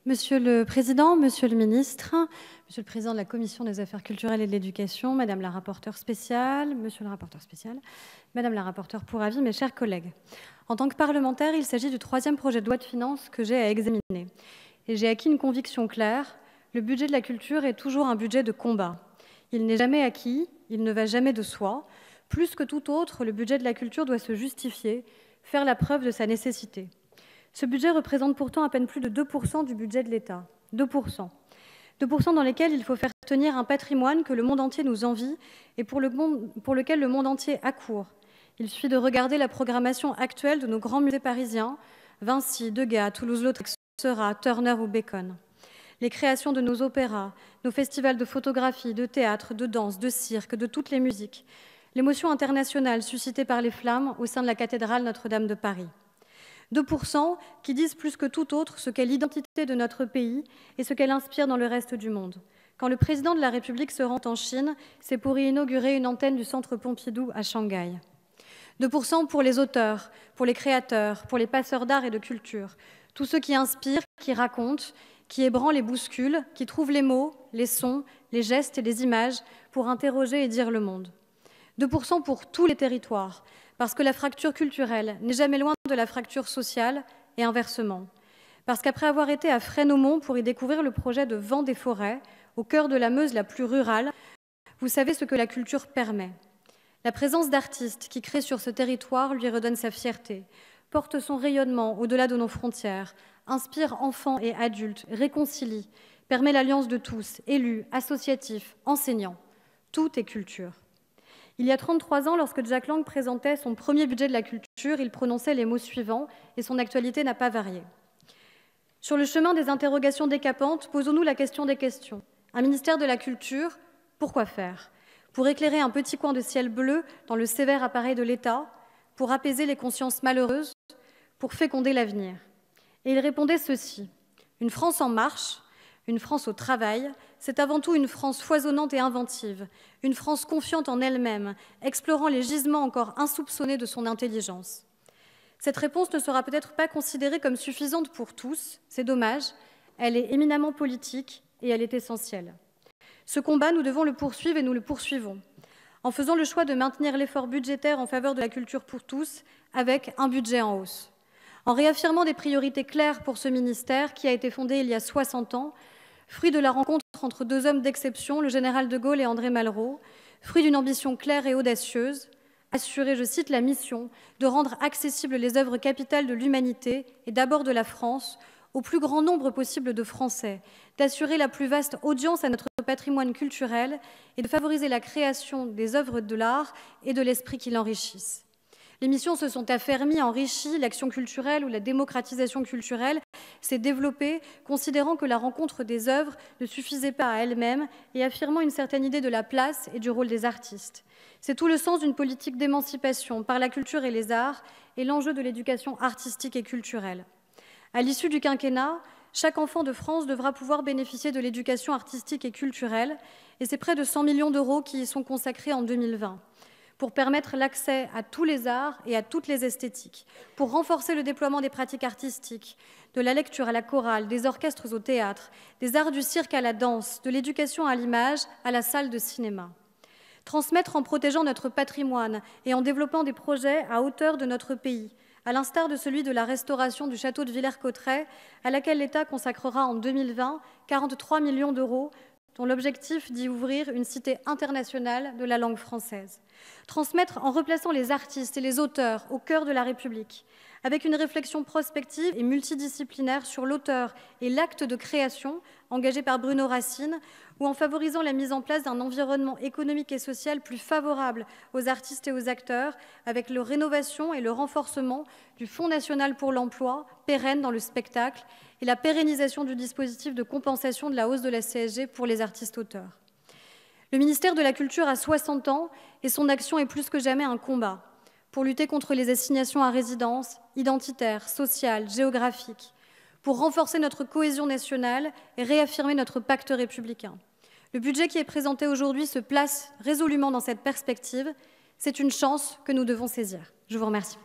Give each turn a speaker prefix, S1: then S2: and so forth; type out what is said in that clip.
S1: Monsieur le Président, Monsieur le Ministre, Monsieur le Président de la Commission des Affaires culturelles et de l'Éducation, Madame la rapporteure spéciale, Monsieur le rapporteur spécial, Madame la rapporteure pour avis, mes chers collègues. En tant que parlementaire, il s'agit du 3e projet de loi de finances que j'ai à examiner. Et j'ai acquis une conviction claire, le budget de la culture est toujours un budget de combat. Il n'est jamais acquis, il ne va jamais de soi. Plus que tout autre, le budget de la culture doit se justifier, faire la preuve de sa nécessité. Ce budget représente pourtant à peine plus de 2% du budget de l'État. 2%. 2% dans lesquels il faut faire tenir un patrimoine que le monde entier nous envie et pour lequel le monde entier accourt. Il suffit de regarder la programmation actuelle de nos grands musées parisiens, Vinci, Degas, Toulouse-Lautrec, Seurat, Turner ou Bacon. Les créations de nos opéras, nos festivals de photographie, de théâtre, de danse, de cirque, de toutes les musiques. L'émotion internationale suscitée par les flammes au sein de la cathédrale Notre-Dame de Paris. 2% qui disent plus que tout autre ce qu'est l'identité de notre pays et ce qu'elle inspire dans le reste du monde. Quand le président de la République se rend en Chine, c'est pour y inaugurer une antenne du Centre Pompidou à Shanghai. 2% pour les auteurs, pour les créateurs, pour les passeurs d'art et de culture. Tous ceux qui inspirent, qui racontent, qui ébranlent et bousculent, qui trouvent les mots, les sons, les gestes et les images pour interroger et dire le monde. 2% pour tous les territoires, parce que la fracture culturelle n'est jamais loin de la fracture sociale et inversement. Parce qu'après avoir été à Fresnes-Aumont pour y découvrir le projet de Vent des forêts, au cœur de la Meuse la plus rurale, vous savez ce que la culture permet. La présence d'artistes qui créent sur ce territoire lui redonne sa fierté, porte son rayonnement au-delà de nos frontières, inspire enfants et adultes, réconcilie, permet l'alliance de tous, élus, associatifs, enseignants. Tout est culture. Il y a 33 ans, lorsque Jack Lang présentait son premier budget de la culture, il prononçait les mots suivants et son actualité n'a pas varié. Sur le chemin des interrogations décapantes, posons-nous la question des questions. Un ministère de la culture, pourquoi faire? Pour éclairer un petit coin de ciel bleu dans le sévère appareil de l'État, pour apaiser les consciences malheureuses, pour féconder l'avenir. Et il répondait ceci: une France en marche, une France au travail, c'est avant tout une France foisonnante et inventive, une France confiante en elle-même, explorant les gisements encore insoupçonnés de son intelligence. Cette réponse ne sera peut-être pas considérée comme suffisante pour tous, c'est dommage, elle est éminemment politique et elle est essentielle. Ce combat, nous devons le poursuivre et nous le poursuivons, en faisant le choix de maintenir l'effort budgétaire en faveur de la culture pour tous, avec un budget en hausse. En réaffirmant des priorités claires pour ce ministère qui a été fondé il y a 60 ans, fruit de la rencontre entre deux hommes d'exception, le général de Gaulle et André Malraux, fruit d'une ambition claire et audacieuse, assurer, je cite, la mission de rendre accessibles les œuvres capitales de l'humanité et d'abord de la France au plus grand nombre possible de Français, d'assurer la plus vaste audience à notre patrimoine culturel et de favoriser la création des œuvres de l'art et de l'esprit qui l'enrichissent. Les missions se sont affermies, enrichies, l'action culturelle ou la démocratisation culturelle s'est développée, considérant que la rencontre des œuvres ne suffisait pas à elle-même et affirmant une certaine idée de la place et du rôle des artistes. C'est tout le sens d'une politique d'émancipation par la culture et les arts et l'enjeu de l'éducation artistique et culturelle. À l'issue du quinquennat, chaque enfant de France devra pouvoir bénéficier de l'éducation artistique et culturelle et c'est près de 100 millions d'euros qui y sont consacrés en 2020. Pour permettre l'accès à tous les arts et à toutes les esthétiques, pour renforcer le déploiement des pratiques artistiques, de la lecture à la chorale, des orchestres au théâtre, des arts du cirque à la danse, de l'éducation à l'image, à la salle de cinéma. Transmettre en protégeant notre patrimoine et en développant des projets à hauteur de notre pays, à l'instar de celui de la restauration du château de Villers-Cotterêts, à laquelle l'État consacrera en 2020 43 millions d'euros, dont l'objectif d'y ouvrir une cité internationale de la langue française. Transmettre en replaçant les artistes et les auteurs au cœur de la République, avec une réflexion prospective et multidisciplinaire sur l'auteur et l'acte de création engagé par Bruno Racine, ou en favorisant la mise en place d'un environnement économique et social plus favorable aux artistes et aux acteurs, avec la rénovation et le renforcement du Fonds national pour l'emploi, pérenne dans le spectacle, et la pérennisation du dispositif de compensation de la hausse de la CSG pour les artistes-auteurs. Le ministère de la Culture a 60 ans et son action est plus que jamais un combat pour lutter contre les assignations à résidence, identitaires, sociales, géographiques, pour renforcer notre cohésion nationale et réaffirmer notre pacte républicain. Le budget qui est présenté aujourd'hui se place résolument dans cette perspective. C'est une chance que nous devons saisir. Je vous remercie.